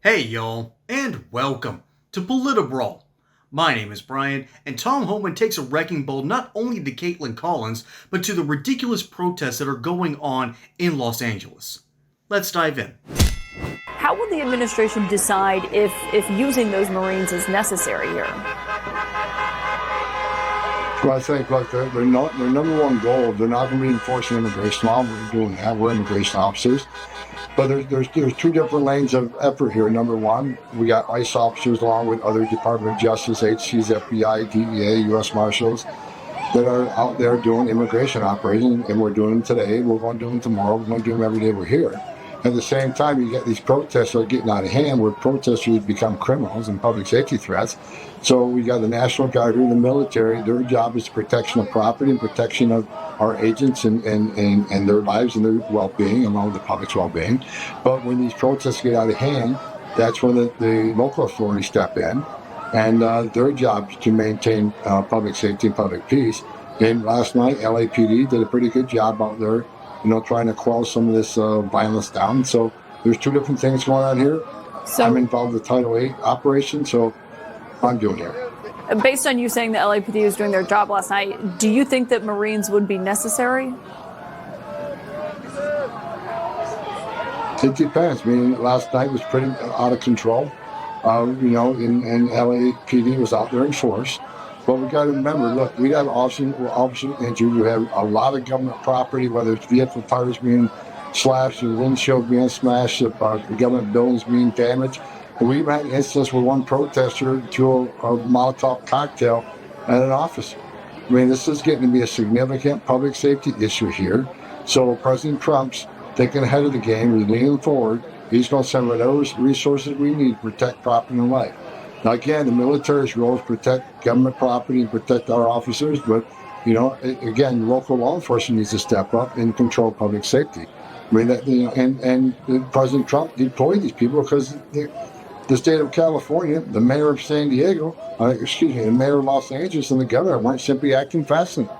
Hey y'all, and welcome to Politibrawl. My name is Brian, and Tom Homan takes a wrecking ball not only to Kaitlan Collins, but to the ridiculous protests that are going on in Los Angeles. Let's dive in. How will the administration decide if using those Marines is necessary here? Well, I think, look, their number one goal, they're not going to be enforcing immigration law. We're doing that. We're immigration officers. But there's two different lanes of effort here. Number one, we got ICE officers along with other Department of Justice, HCs, FBI, DEA, U.S. Marshals that are out there doing immigration operations, and we're doing them today. We're going to do them tomorrow. We're going to do them every day we're here. At the same time, you get these protests that are getting out of hand, where protesters become criminals and public safety threats. So we got the National Guard here, the military. Their job is protection of property and protection of our agents and their lives and their well-being, along with the public's well-being. But when these protests get out of hand, that's when the local authorities step in, and their job is to maintain public safety and public peace. And last night, LAPD did a pretty good job out there, trying to quell some of this violence down. So there's two different things going on here. So I'm involved with Title 8 operation, so I'm doing here. Based on you saying the LAPD was doing their job last night, do you think that Marines would be necessary? It depends. I mean, last night was pretty out of control. And LAPD was out there in force. But we got to remember, look, we have officers injured. We have a lot of government property, whether it's vehicle tires being slashed, or windshield being smashed, government buildings being damaged. We've had instances where one protester threw a Molotov cocktail at an officer. I mean, this is getting to be a significant public safety issue here. So President Trump's thinking ahead of the game. He's leaning forward. He's going to send whatever resources we need to protect property and life. Now, again, the military's role is protect government property and protect our officers. But, again, local law enforcement needs to step up and control public safety. I mean, and President Trump deployed these people because the state of California, the mayor of San Diego, the mayor of Los Angeles, and the governor weren't simply acting fast enough.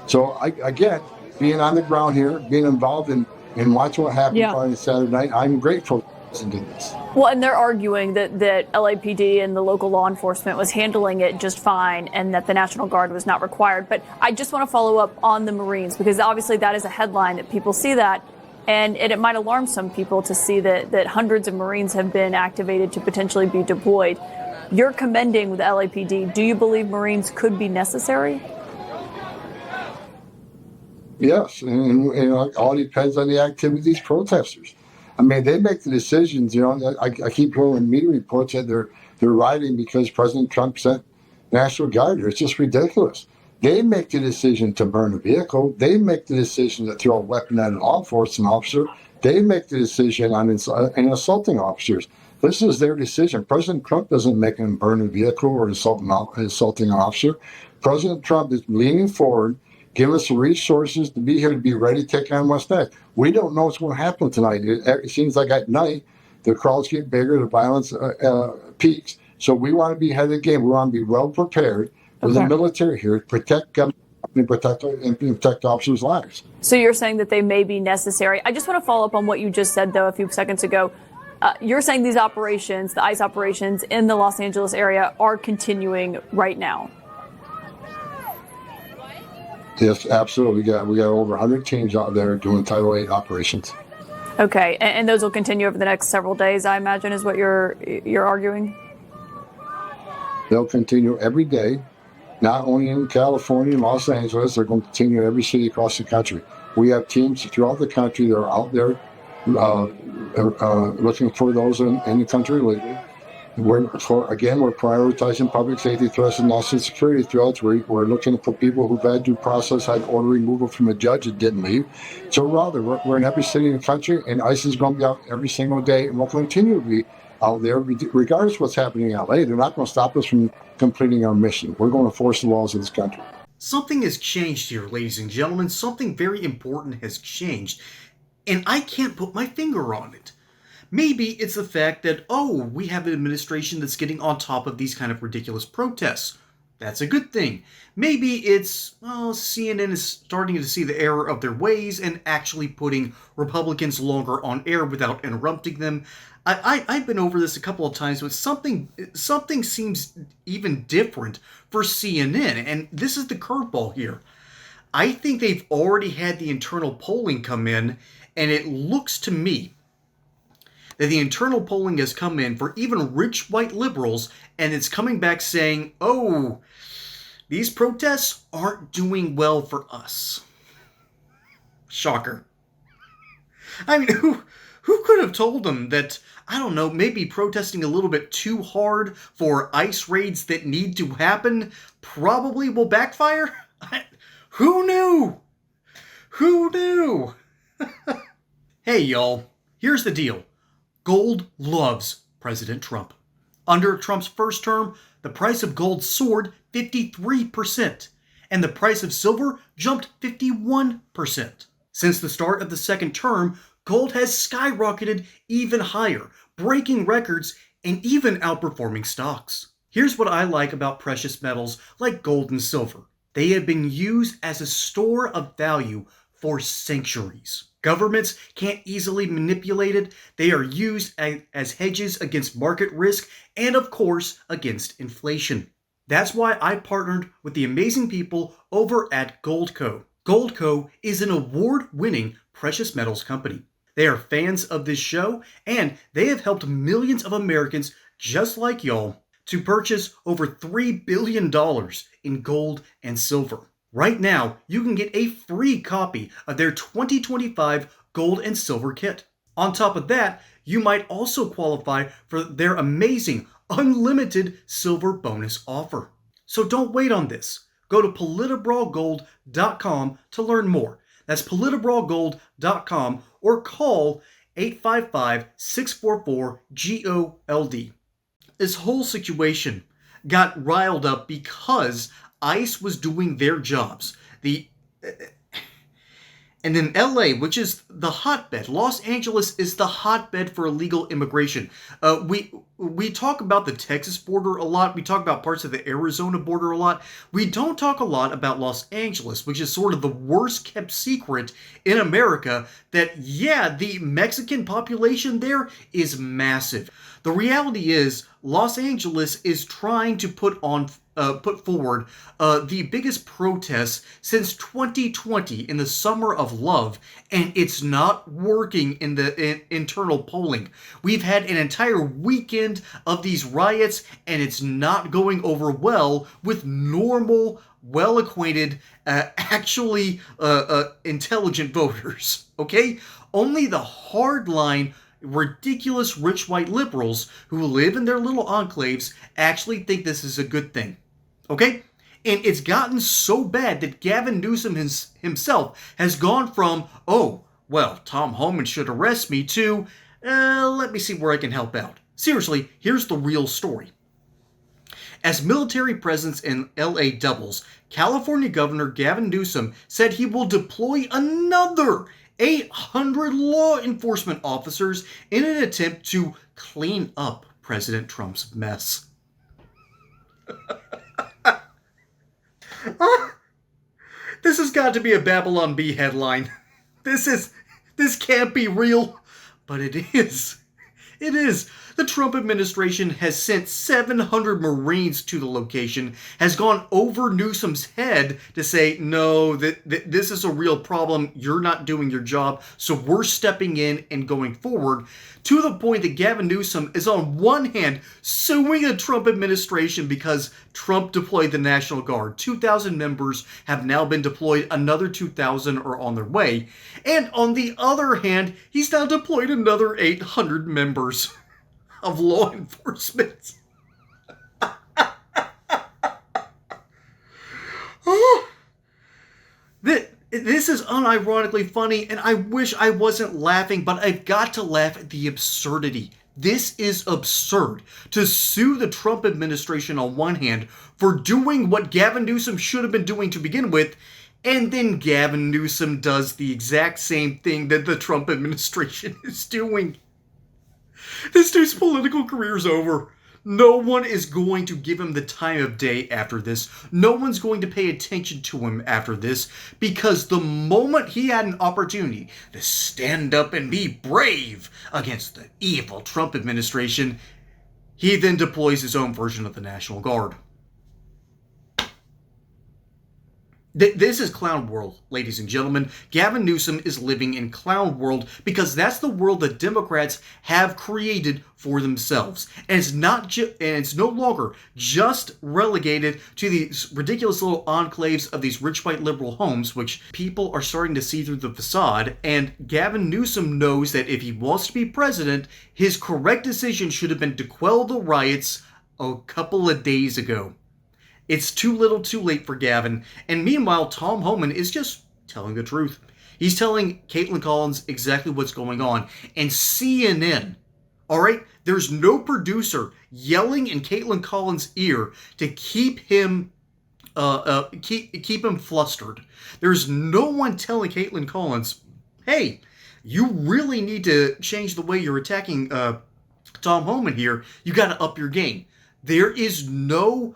So, again, being on the ground here, being involved in watching what happened Friday and Saturday night, I'm grateful to do this. Well, and they're arguing that LAPD and the local law enforcement was handling it just fine and that the National Guard was not required. But I just want to follow up on the Marines, because obviously that is a headline that people see that. And it might alarm some people to see that hundreds of Marines have been activated to potentially be deployed. You're commending the LAPD. Do you believe Marines could be necessary? Yes, and it all depends on the activity of these protesters. I mean, they make the decisions. I keep hearing media reports that they're rioting because President Trump sent National Guard here. It's just ridiculous. They make the decision to burn a vehicle. They make the decision to throw a weapon at an law enforcement officer. They make the decision on assaulting officers. This is their decision. President Trump doesn't make them burn a vehicle or assaulting an officer. President Trump is leaning forward, giving us the resources to be here, to be ready to take on what's next. We don't know what's going to happen tonight. It seems like at night, the crowds get bigger, the violence peaks. So we want to be ahead of the game. We want to be well prepared. With the military here to protect government and protect officers' lives. So you're saying that they may be necessary. I just want to follow up on what you just said, though, a few seconds ago. You're saying these operations, the ICE operations in the Los Angeles area, are continuing right now. Yes, absolutely. We got over 100 teams out there doing Title 8 operations. Okay, and those will continue over the next several days, I imagine, is what you're arguing? They'll continue every day. Not only in California and Los Angeles, they're going to continue in every city across the country. We have teams throughout the country that are out there looking for those in the country illegally. We're prioritizing public safety threats and national security threats. We're looking for people who've had due process, had order removal from a judge that didn't leave. So we're in every city in the country, and ICE is going to be out every single day, and we'll continue to be out there, regardless of what's happening in LA. They're not going to stop us from completing our mission. We're going to enforce the laws of this country. Something has changed here, ladies and gentlemen. Something very important has changed, and I can't put my finger on it. Maybe it's the fact that, we have an administration that's getting on top of these kind of ridiculous protests. That's a good thing. Maybe it's, well, CNN is starting to see the error of their ways and actually putting Republicans longer on air without interrupting them. I've been over this a couple of times, but something seems even different for CNN, and this is the curveball here. I think they've already had the internal polling come in, and it looks to me that the internal polling has come in for even rich white liberals, and it's coming back saying, oh, these protests aren't doing well for us. Shocker. I mean, who could have told them that, I don't know, maybe protesting a little bit too hard for ICE raids that need to happen probably will backfire? Who knew? Who knew? Hey, y'all, here's the deal. Gold loves President Trump. Under Trump's first term, the price of gold soared 53%, and the price of silver jumped 51%. Since the start of the second term, gold has skyrocketed even higher, breaking records and even outperforming stocks. Here's what I like about precious metals like gold and silver. They have been used as a store of value for centuries. Governments can't easily manipulate it. They are used as hedges against market risk and, of course, against inflation. That's why I partnered with the amazing people over at Goldco. Goldco is an award-winning precious metals company. They are fans of this show, and they have helped millions of Americans just like y'all to purchase over $3 billion in gold and silver. Right now, you can get a free copy of their 2025 gold and silver kit. On top of that, you might also qualify for their amazing unlimited silver bonus offer. So don't wait on this. Go to politibrawlgold.com to learn more. That's politibrawlgold.com or call 855-644-GOLD. This whole situation got riled up because ICE was doing their jobs. And in LA, which is the hotbed, Los Angeles is the hotbed for illegal immigration. We talk about the Texas border a lot. We talk about parts of the Arizona border a lot. We don't talk a lot about Los Angeles, which is sort of the worst kept secret in America, that, yeah, the Mexican population there is massive. The reality is Los Angeles is trying to put forward the biggest protests since 2020 in the Summer of Love, and it's not working in the internal polling. We've had an entire weekend of these riots, and it's not going over well with normal, well-acquainted, actually intelligent voters, okay? Only the hardline, ridiculous rich white liberals who live in their little enclaves actually think this is a good thing. Okay? And it's gotten so bad that Gavin Newsom himself has gone from, oh, well, Tom Homan should arrest me, to, let me see where I can help out. Seriously, here's the real story. As military presence in LA doubles, California Governor Gavin Newsom said he will deploy another 800 law enforcement officers in an attempt to clean up President Trump's mess. This has got to be a Babylon Bee headline. This can't be real, but it is. It is. The Trump administration has sent 700 Marines to the location, has gone over Newsom's head to say, no, this is a real problem. You're not doing your job, so we're stepping in and going forward, to the point that Gavin Newsom is on one hand suing the Trump administration because Trump deployed the National Guard. 2,000 members have now been deployed. Another 2,000 are on their way. And on the other hand, he's now deployed another 800 members of law enforcement. This is unironically funny, and I wish I wasn't laughing, but I've got to laugh at the absurdity. This is absurd. To sue the Trump administration on one hand for doing what Gavin Newsom should have been doing to begin with, and then Gavin Newsom does the exact same thing that the Trump administration is doing. This dude's political career's over. No one is going to give him the time of day after this. No one's going to pay attention to him after this, because the moment he had an opportunity to stand up and be brave against the evil Trump administration, he then deploys his own version of the National Guard. This is clown world, ladies and gentlemen. Gavin Newsom is living in clown world because that's the world that Democrats have created for themselves. And it's no longer just relegated to these ridiculous little enclaves of these rich white liberal homes, which people are starting to see through the facade. And Gavin Newsom knows that if he wants to be president, his correct decision should have been to quell the riots a couple of days ago. It's too little too late for Gavin, and meanwhile, Tom Homan is just telling the truth. He's telling Kaitlan Collins exactly what's going on. And CNN, all right, there's no producer yelling in Kaitlan Collins' ear to keep him keep him flustered. There's no one telling Kaitlan Collins, hey, you really need to change the way you're attacking Tom Homan here. You got to up your game. There is no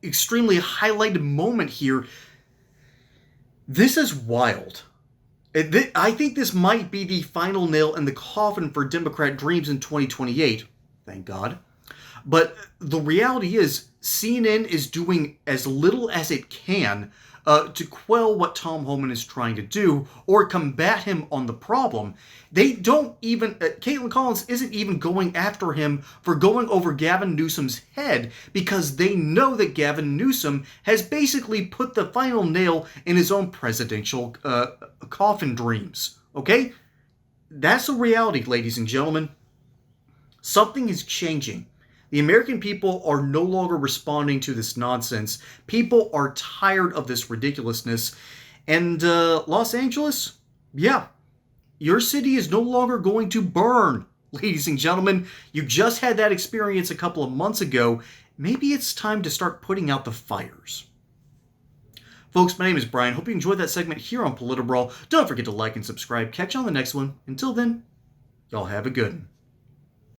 extremely highlighted moment here. This is wild. I think this might be the final nail in the coffin for Democrat dreams in 2028. Thank God. But the reality is, CNN is doing as little as it can to quell what Tom Homan is trying to do or combat him on the problem. They don't even, Kaitlan Collins isn't even going after him for going over Gavin Newsom's head, because they know that Gavin Newsom has basically put the final nail in his own presidential coffin dreams. Okay? That's the reality, ladies and gentlemen. Something is changing. The American people are no longer responding to this nonsense. People are tired of this ridiculousness. And Los Angeles, yeah, your city is no longer going to burn. Ladies and gentlemen, you just had that experience a couple of months ago. Maybe it's time to start putting out the fires. Folks, my name is Brian. Hope you enjoyed that segment here on Politbrawl. Don't forget to like and subscribe. Catch you on the next one. Until then, y'all have a good one.